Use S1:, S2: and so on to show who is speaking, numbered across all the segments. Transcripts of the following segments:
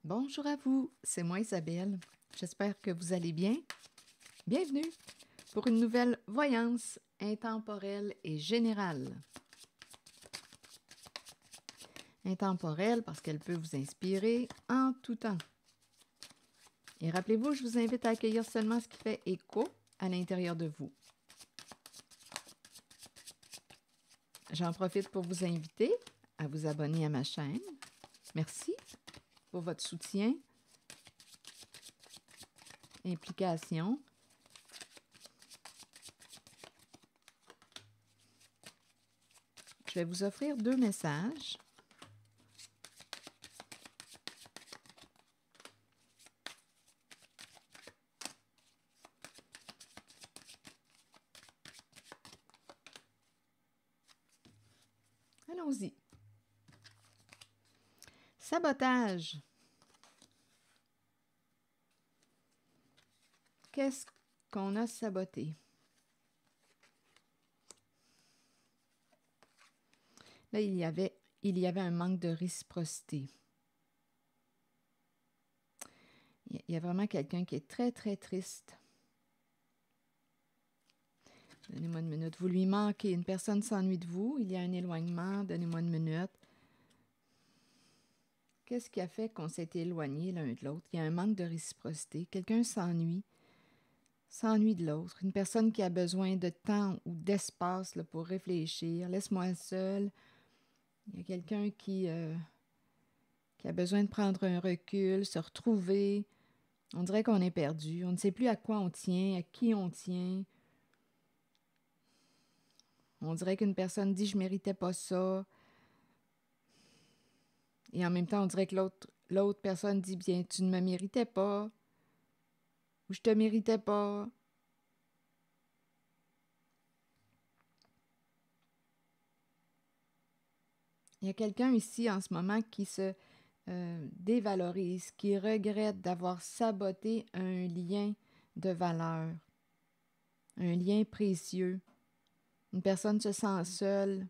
S1: Bonjour à vous, c'est moi Isabelle. J'espère que vous allez bien. Bienvenue pour une nouvelle voyance intemporelle et générale. Intemporelle parce qu'elle peut vous inspirer en tout temps. Et rappelez-vous, je vous invite à accueillir seulement ce qui fait écho à l'intérieur de vous. J'en profite pour vous inviter à vous abonner à ma chaîne. Merci pour votre soutien, implication. Je vais vous offrir 2 messages. Allons-y. Sabotage. Qu'est-ce qu'on a saboté? Là, il y avait un manque de réciprocité. Il y a vraiment quelqu'un qui est très, très triste. Donnez-moi une minute. Vous lui manquez. Une personne s'ennuie de vous. Il y a un éloignement. Donnez-moi une minute. Qu'est-ce qui a fait qu'on s'est éloigné l'un de l'autre? Il y a un manque de réciprocité. Quelqu'un s'ennuie de l'autre. Une personne qui a besoin de temps ou d'espace là, pour réfléchir. Laisse-moi seul. Il y a quelqu'un qui a besoin de prendre un recul, se retrouver. On dirait qu'on est perdu. On ne sait plus à quoi on tient, à qui on tient. On dirait qu'une personne dit « je méritais pas ça ». Et en même temps, on dirait que l'autre personne dit « bien, tu ne me méritais pas » ou « je te méritais pas ». Il y a quelqu'un ici en ce moment qui se dévalorise, qui regrette d'avoir saboté un lien de valeur, un lien précieux. Une personne se sent seule.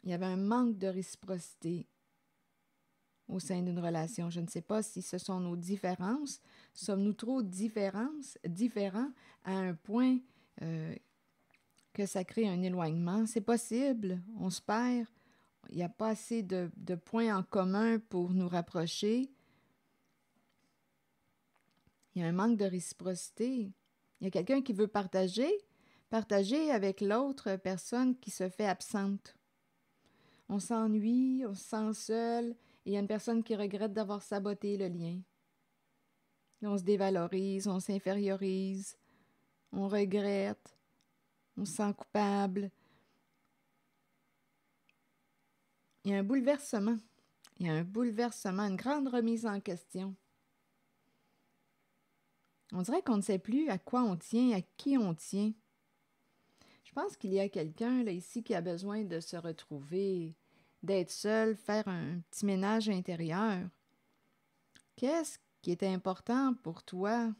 S1: Il y avait un manque de réciprocité au sein d'une relation. Je ne sais pas si ce sont nos différences. Sommes-nous trop différents à un point que ça crée un éloignement? C'est possible. On se perd. Il n'y a pas assez de points en commun pour nous rapprocher. Il y a un manque de réciprocité. Il y a quelqu'un qui veut partager avec l'autre personne qui se fait absente. On s'ennuie, on se sent seul, et il y a une personne qui regrette d'avoir saboté le lien. Là, on se dévalorise, on s'infériorise, on regrette, on se sent coupable. Il y a un bouleversement. Il y a un bouleversement, une grande remise en question. On dirait qu'on ne sait plus à quoi on tient, à qui on tient. Je pense qu'il y a quelqu'un là ici qui a besoin de se retrouver, d'être seul, faire un petit ménage intérieur. Qu'est-ce qui est important pour toi?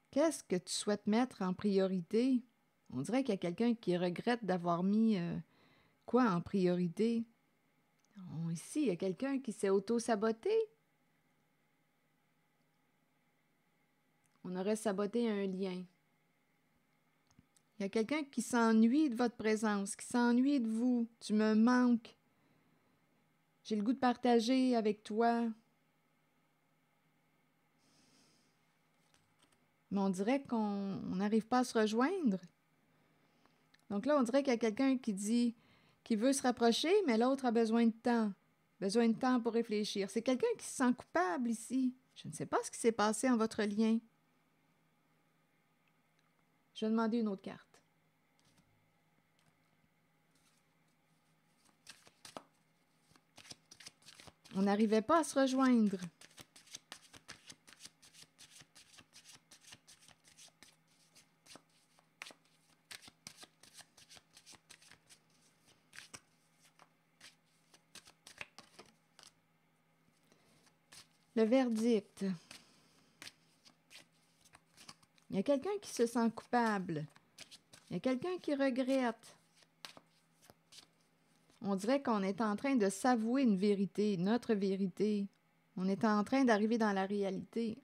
S1: Qu'est-ce que tu souhaites mettre en priorité? On dirait qu'il y a quelqu'un qui regrette d'avoir mis quoi en priorité? Ici, il y a quelqu'un qui s'est auto-saboté. On aurait saboté un lien. Il y a quelqu'un qui s'ennuie de votre présence, qui s'ennuie de vous. Tu me manques. J'ai le goût de partager avec toi. Mais on dirait qu'on n'arrive pas à se rejoindre. Donc là, on dirait qu'il y a quelqu'un qui veut se rapprocher, mais l'autre a besoin de temps. Besoin de temps pour réfléchir. C'est quelqu'un qui se sent coupable ici. Je ne sais pas ce qui s'est passé en votre lien. Je vais demander une autre carte. On n'arrivait pas à se rejoindre. Le verdict. Il y a quelqu'un qui se sent coupable. Il y a quelqu'un qui regrette. on dirait qu'on est en train de s'avouer une vérité, notre vérité. On est en train d'arriver dans la réalité.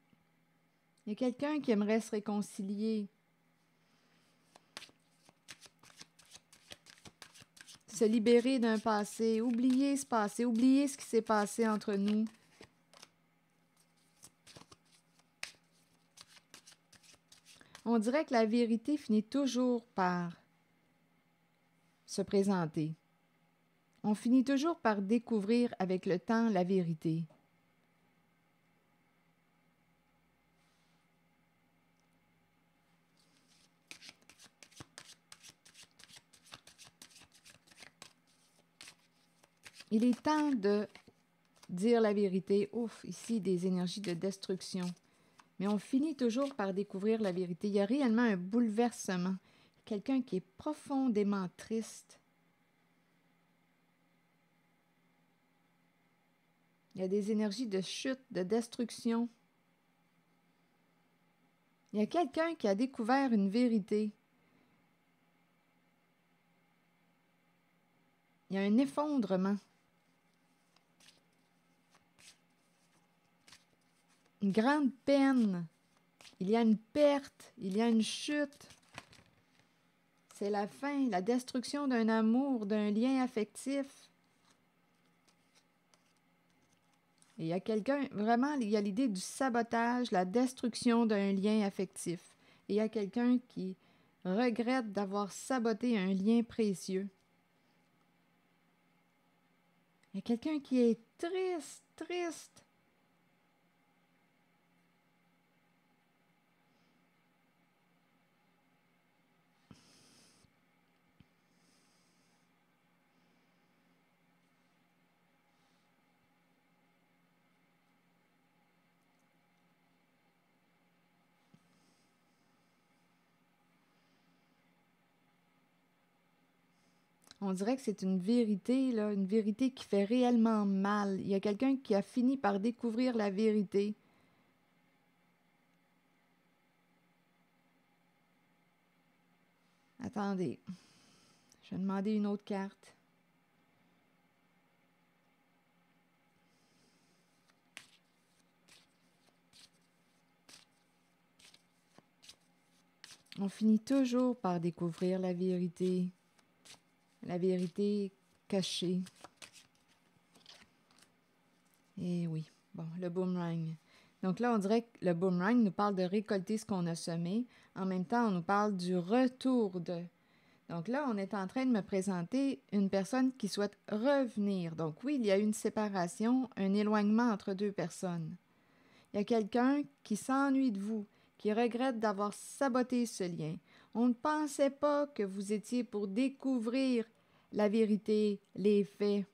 S1: Il y a quelqu'un qui aimerait se réconcilier. Se libérer d'un passé, oublier ce passé, oublier ce qui s'est passé entre nous. On dirait que la vérité finit toujours par se présenter. On finit toujours par découvrir avec le temps la vérité. Il est temps de dire la vérité. Ouf, ici des énergies de destruction. Mais on finit toujours par découvrir la vérité. Il y a réellement un bouleversement. Quelqu'un qui est profondément triste. Il y a des énergies de chute, de destruction. Il y a quelqu'un qui a découvert une vérité. Il y a un effondrement. Une grande peine. Il y a une perte. Il y a une chute. C'est la fin, la destruction d'un amour, d'un lien affectif. Et il y a quelqu'un, vraiment, il y a l'idée du sabotage, la destruction d'un lien affectif. Et il y a quelqu'un qui regrette d'avoir saboté un lien précieux. Il y a quelqu'un qui est triste, triste. On dirait que c'est une vérité, là, une vérité qui fait réellement mal. Il y a quelqu'un qui a fini par découvrir la vérité. Attendez, je vais demander une autre carte. On finit toujours par découvrir la vérité cachée. Et oui, bon, le boomerang. Donc là, on dirait que le boomerang nous parle de récolter ce qu'on a semé. En même temps, on nous parle du retour de. Donc là, on est en train de me présenter une personne qui souhaite revenir. Donc oui, il y a une séparation, un éloignement entre deux personnes. Il y a quelqu'un qui s'ennuie de vous, qui regrette d'avoir saboté ce lien. On ne pensait pas que vous étiez pour découvrir la vérité, les faits.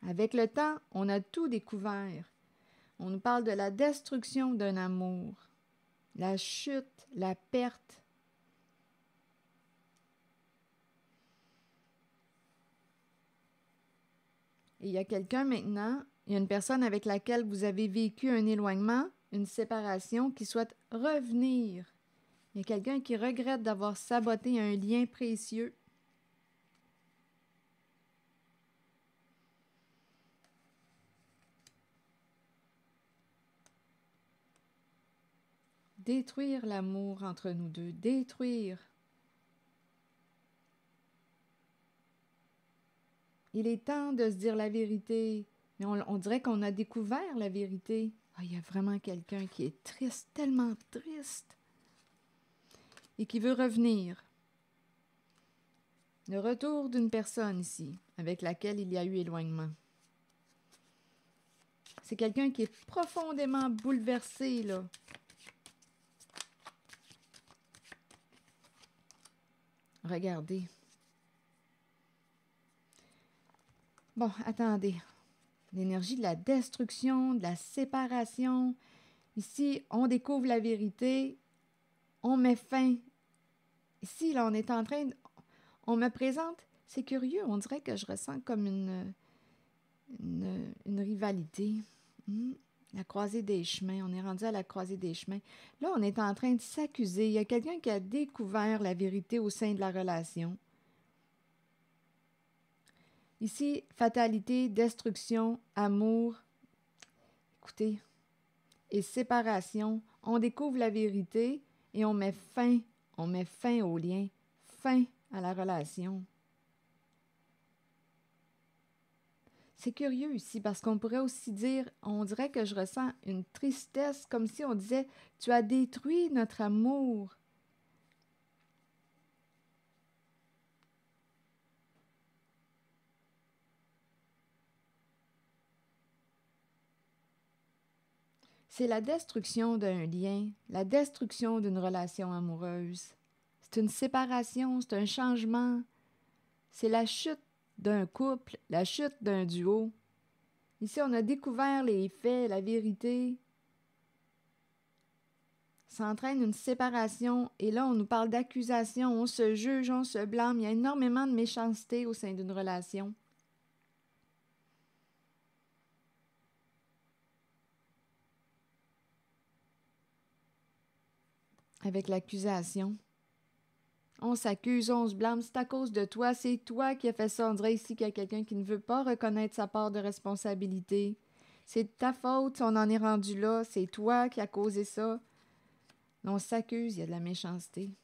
S1: Avec le temps, on a tout découvert. On nous parle de la destruction d'un amour, la chute, la perte. Et il y a quelqu'un maintenant, il y a une personne avec laquelle vous avez vécu un éloignement, une séparation, qui souhaite revenir. Il y a quelqu'un qui regrette d'avoir saboté un lien précieux. Détruire l'amour entre nous deux, détruire. Il est temps de se dire la vérité. Mais on dirait qu'on a découvert la vérité. Ah, il y a vraiment quelqu'un qui est triste, tellement triste, et qui veut revenir. Le retour d'une personne ici, avec laquelle il y a eu éloignement. C'est quelqu'un qui est profondément bouleversé, là. Regardez. Bon, attendez. L'énergie de la destruction, de la séparation. Ici, on découvre la vérité. On met fin. Ici, là, on est en train de... On me présente... C'est curieux, on dirait que je ressens comme une rivalité. La croisée des chemins. On est rendu à la croisée des chemins. Là, on est en train de s'accuser. Il y a quelqu'un qui a découvert la vérité au sein de la relation. Ici, fatalité, destruction, amour, écoutez, et séparation. On découvre la vérité et on met fin au lien, fin à la relation. C'est curieux ici parce qu'on pourrait aussi dire, on dirait que je ressens une tristesse, comme si on disait, tu as détruit notre amour. C'est la destruction d'un lien, la destruction d'une relation amoureuse. C'est une séparation, c'est un changement. C'est la chute d'un couple, la chute d'un duo. Ici, on a découvert les faits, la vérité. Ça entraîne une séparation et là, on nous parle d'accusation, on se juge, on se blâme. Il y a énormément de méchanceté au sein d'une relation. Avec l'accusation. On s'accuse, on se blâme, c'est à cause de toi, c'est toi qui as fait ça. On dirait ici qu'il y a quelqu'un qui ne veut pas reconnaître sa part de responsabilité. C'est de ta faute, on en est rendu là, c'est toi qui as causé ça. On s'accuse, il y a de la méchanceté.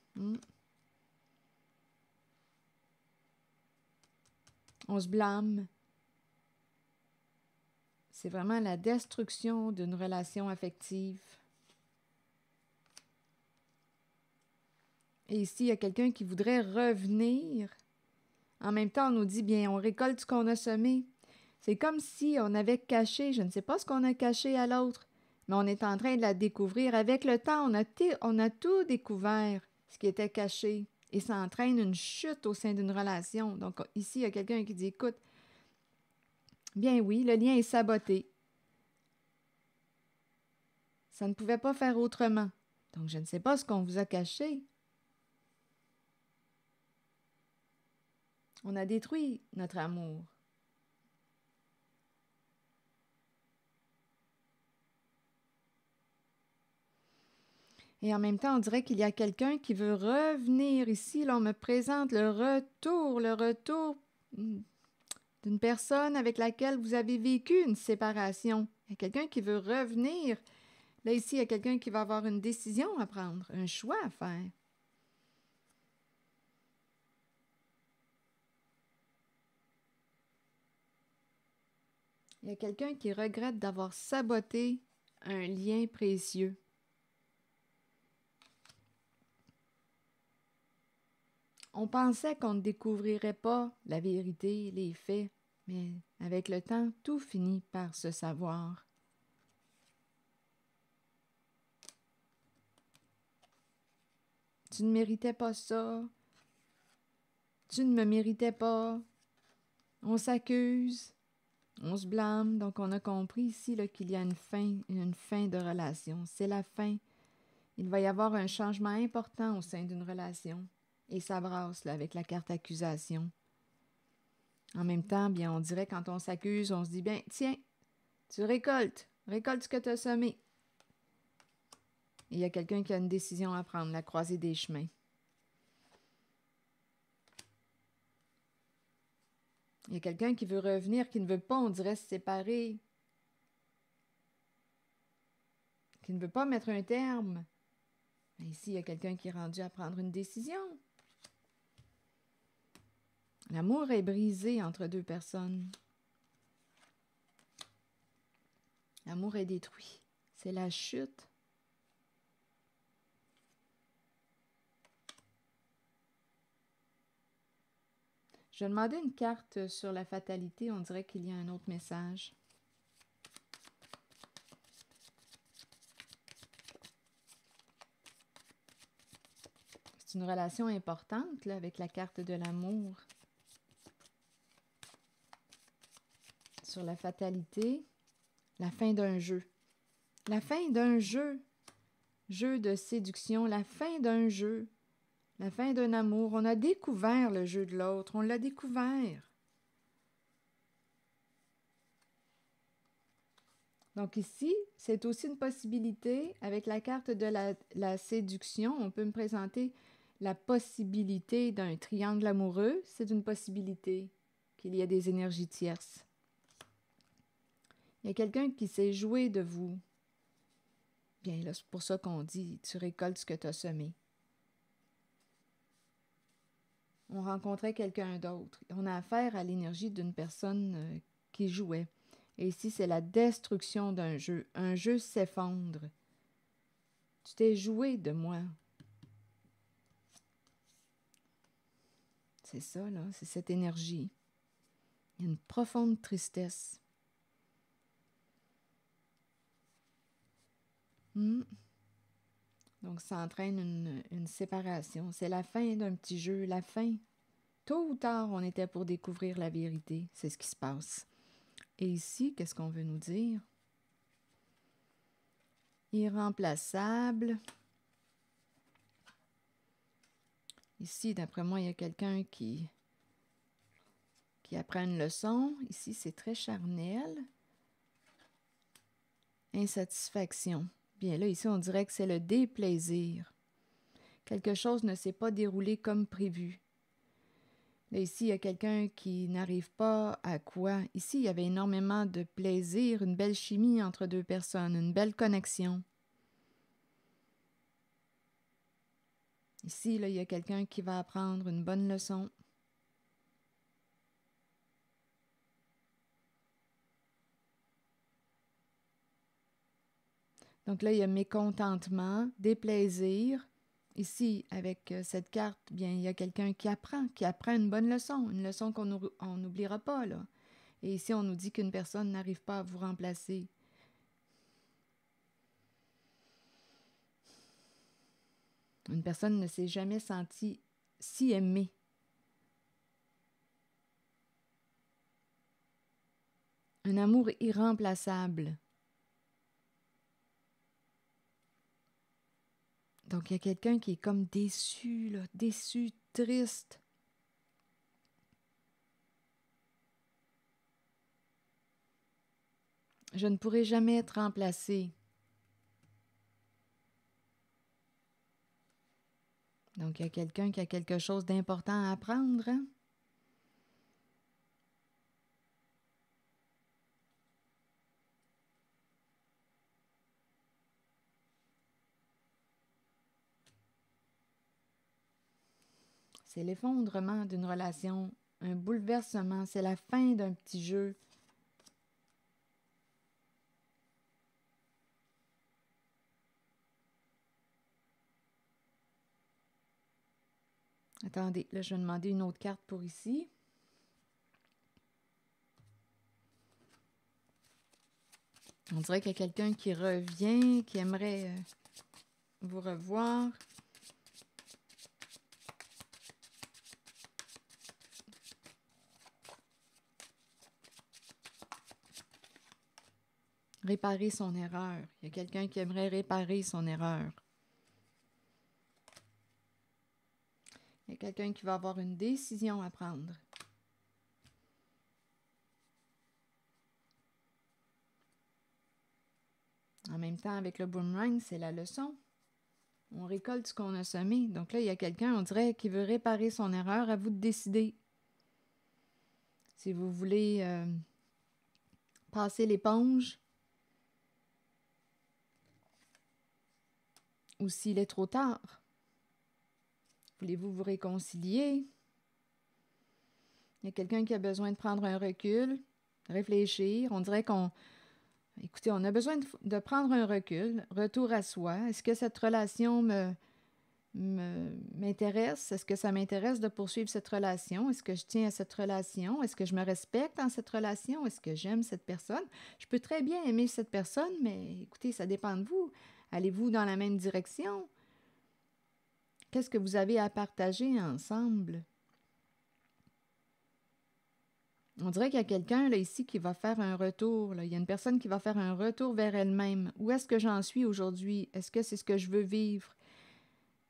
S1: On se blâme. C'est vraiment la destruction d'une relation affective. Et ici, il y a quelqu'un qui voudrait revenir. En même temps, on nous dit, bien, on récolte ce qu'on a semé. C'est comme si on avait caché, je ne sais pas ce qu'on a caché à l'autre, mais on est en train de la découvrir. Avec le temps, on a tout découvert, ce qui était caché. Et ça entraîne une chute au sein d'une relation. Donc ici, il y a quelqu'un qui dit, écoute, bien oui, le lien est saboté. Ça ne pouvait pas faire autrement. Donc je ne sais pas ce qu'on vous a caché. On a détruit notre amour. Et en même temps, on dirait qu'il y a quelqu'un qui veut revenir ici. Là, on me présente le retour d'une personne avec laquelle vous avez vécu une séparation. Il y a quelqu'un qui veut revenir. Là, ici, il y a quelqu'un qui va avoir une décision à prendre, un choix à faire. Il y a quelqu'un qui regrette d'avoir saboté un lien précieux. On pensait qu'on ne découvrirait pas la vérité, les faits, mais avec le temps, tout finit par se savoir. Tu ne méritais pas ça. Tu ne me méritais pas. On s'accuse. On se blâme. Donc, on a compris ici là, qu'il y a une fin de relation. C'est la fin. Il va y avoir un changement important au sein d'une relation. Et ça brasse là, avec la carte accusation. En même temps, bien, on dirait quand on s'accuse, on se dit, bien, tiens, tu récoltes ce que tu as semé. Et il y a quelqu'un qui a une décision à prendre, la croisée des chemins. Il y a quelqu'un qui veut revenir, qui ne veut pas, on dirait, se séparer. Qui ne veut pas mettre un terme. Mais ici, il y a quelqu'un qui est rendu à prendre une décision. L'amour est brisé entre deux personnes. L'amour est détruit. C'est la chute. Je vais demander une carte sur la fatalité. On dirait qu'il y a un autre message. C'est une relation importante là, avec la carte de l'amour. Sur la fatalité, la fin d'un jeu. La fin d'un jeu. Jeu de séduction, la fin d'un jeu. La fin d'un amour. On a découvert le jeu de l'autre. On l'a découvert. Donc ici, c'est aussi une possibilité. Avec la carte de la séduction, on peut me présenter la possibilité d'un triangle amoureux. C'est une possibilité qu'il y ait des énergies tierces. Il y a quelqu'un qui s'est joué de vous. Bien, là, c'est pour ça qu'on dit, tu récoltes ce que tu as semé. On rencontrait quelqu'un d'autre. On a affaire à l'énergie d'une personne qui jouait. Et ici, c'est la destruction d'un jeu. Un jeu s'effondre. Tu t'es joué de moi. C'est ça, là, c'est cette énergie. Il y a une profonde tristesse. Donc, ça entraîne une séparation. C'est la fin d'un petit jeu, la fin. Tôt ou tard, on était pour découvrir la vérité. C'est ce qui se passe. Et ici, qu'est-ce qu'on veut nous dire? Irremplaçable. Ici, d'après moi, il y a quelqu'un qui apprend une leçon. Ici, c'est très charnel. Insatisfaction. Bien là, ici, on dirait que c'est le déplaisir. Quelque chose ne s'est pas déroulé comme prévu. Là, ici, il y a quelqu'un qui n'arrive pas à quoi? Ici, il y avait énormément de plaisir, une belle chimie entre deux personnes, une belle connexion. Ici, là, il y a quelqu'un qui va apprendre une bonne leçon. Donc là, il y a mécontentement, déplaisir. Ici, avec cette carte, bien, il y a quelqu'un qui apprend une bonne leçon, une leçon qu'on n'oubliera pas, là. Et ici, on nous dit qu'une personne n'arrive pas à vous remplacer. Une personne ne s'est jamais sentie si aimée. Un amour irremplaçable. Donc, il y a quelqu'un qui est comme déçu, là, déçu, triste. Je ne pourrai jamais être remplacé. Donc, il y a quelqu'un qui a quelque chose d'important à apprendre, hein? C'est l'effondrement d'une relation, un bouleversement, c'est la fin d'un petit jeu. Attendez, là, je vais demander une autre carte pour ici. On dirait qu'il y a quelqu'un qui revient, qui aimerait vous revoir. Réparer son erreur. Il y a quelqu'un qui aimerait réparer son erreur. Il y a quelqu'un qui va avoir une décision à prendre. En même temps, avec le boomerang, c'est la leçon. On récolte ce qu'on a semé. Donc là, il y a quelqu'un, on dirait, qui veut réparer son erreur. À vous de décider. Si vous voulez passer l'éponge ou s'il est trop tard. Voulez-vous vous réconcilier? Il y a quelqu'un qui a besoin de prendre un recul, réfléchir. On dirait écoutez, on a besoin de prendre un recul, retour à soi. Est-ce que cette relation m'intéresse? Est-ce que ça m'intéresse de poursuivre cette relation? Est-ce que je tiens à cette relation? Est-ce que je me respecte dans cette relation? Est-ce que j'aime cette personne? Je peux très bien aimer cette personne, mais écoutez, ça dépend de vous. Allez-vous dans la même direction? Qu'est-ce que vous avez à partager ensemble? On dirait qu'il y a quelqu'un là ici qui va faire un retour. Là. Il y a une personne qui va faire un retour vers elle-même. Où est-ce que j'en suis aujourd'hui? Est-ce que c'est ce que je veux vivre?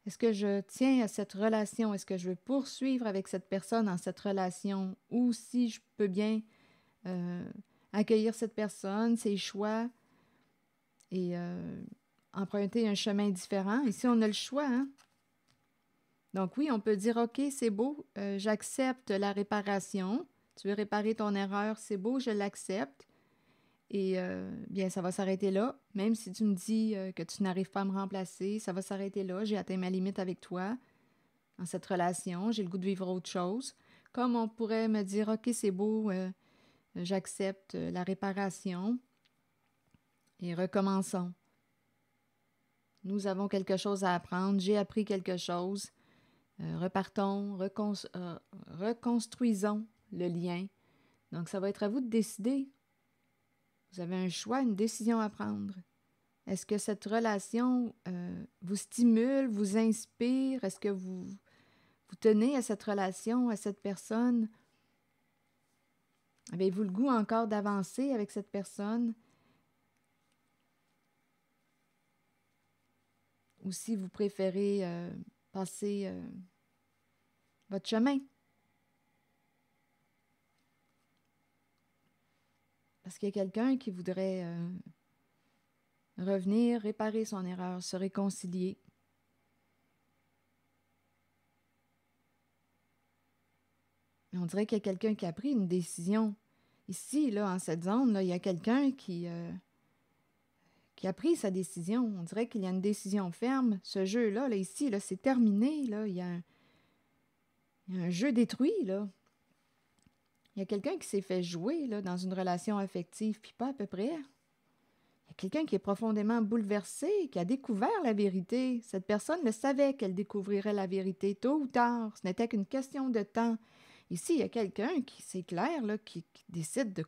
S1: Est-ce que je tiens à cette relation? Est-ce que je veux poursuivre avec cette personne dans cette relation? Ou si je peux bien accueillir cette personne, ses choix et emprunter un chemin différent. Ici, on a le choix, hein? Donc oui, on peut dire, OK, c'est beau, j'accepte la réparation, Tu veux réparer ton erreur, c'est beau, je l'accepte. Et bien, ça va s'arrêter là. Même si tu me dis que tu n'arrives pas à me remplacer, ça va s'arrêter là. J'ai atteint ma limite avec toi dans cette relation. J'ai le goût de vivre autre chose. Comme on pourrait me dire, OK, c'est beau, j'accepte la réparation et recommençons. Nous avons quelque chose à apprendre. J'ai appris quelque chose. Repartons, reconstruisons le lien. Donc, ça va être à vous de décider. Vous avez un choix, une décision à prendre. Est-ce que cette relation vous stimule, vous inspire? Est-ce que vous tenez à cette relation, à cette personne? Avez-vous le goût encore d'avancer avec cette personne? Ou si vous préférez passer votre chemin? Parce qu'il y a quelqu'un qui voudrait revenir, réparer son erreur, se réconcilier. Mais on dirait qu'il y a quelqu'un qui a pris une décision. Ici, là, en cette zone, là, il y a quelqu'un qui a pris sa décision. On dirait qu'il y a une décision ferme. Ce jeu-là, là, ici, là, c'est terminé. Là. Il y a un jeu détruit, là. Il y a quelqu'un qui s'est fait jouer là, dans une relation affective, puis pas à peu près. Il y a quelqu'un qui est profondément bouleversé, qui a découvert la vérité. Cette personne le savait qu'elle découvrirait la vérité tôt ou tard. Ce n'était qu'une question de temps. Ici, il y a quelqu'un qui, c'est clair, là, qui décide de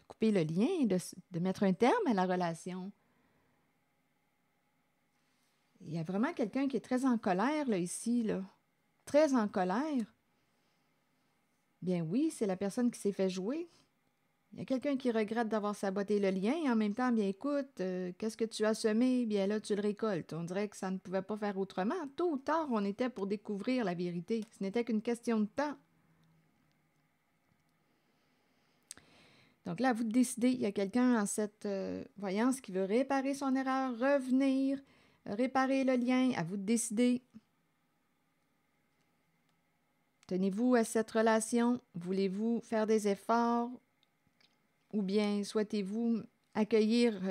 S1: couper le lien, de mettre un terme à la relation. Il y a vraiment quelqu'un qui est très en colère, là, ici, là. Très en colère. Bien oui, c'est la personne qui s'est fait jouer. Il y a quelqu'un qui regrette d'avoir saboté le lien et en même temps, bien écoute, qu'est-ce que tu as semé? Bien là, tu le récoltes. On dirait que ça ne pouvait pas faire autrement. Tôt ou tard, on était pour découvrir la vérité. Ce n'était qu'une question de temps. Donc là, à vous de décider. Il y a quelqu'un en cette voyance qui veut réparer son erreur, revenir, réparer le lien. À vous de décider. Tenez-vous à cette relation? Voulez-vous faire des efforts? Ou bien souhaitez-vous accueillir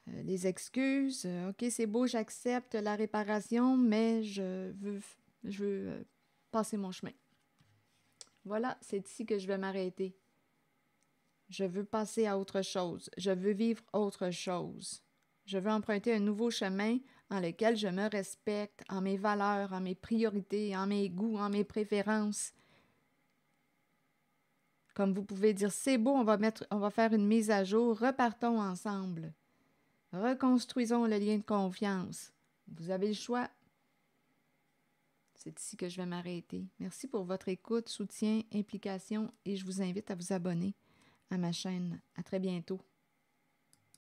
S1: les excuses? OK, c'est beau, j'accepte la réparation, mais je veux passer mon chemin. Voilà, c'est ici que je vais m'arrêter. Je veux passer à autre chose. Je veux vivre autre chose. Je veux emprunter un nouveau chemin en lequel je me respecte, en mes valeurs, en mes priorités, en mes goûts, en mes préférences. Comme vous pouvez dire, c'est beau, on va faire une mise à jour, repartons ensemble. Reconstruisons le lien de confiance. Vous avez le choix. C'est ici que je vais m'arrêter. Merci pour votre écoute, soutien, implication et je vous invite à vous abonner à ma chaîne. À très bientôt.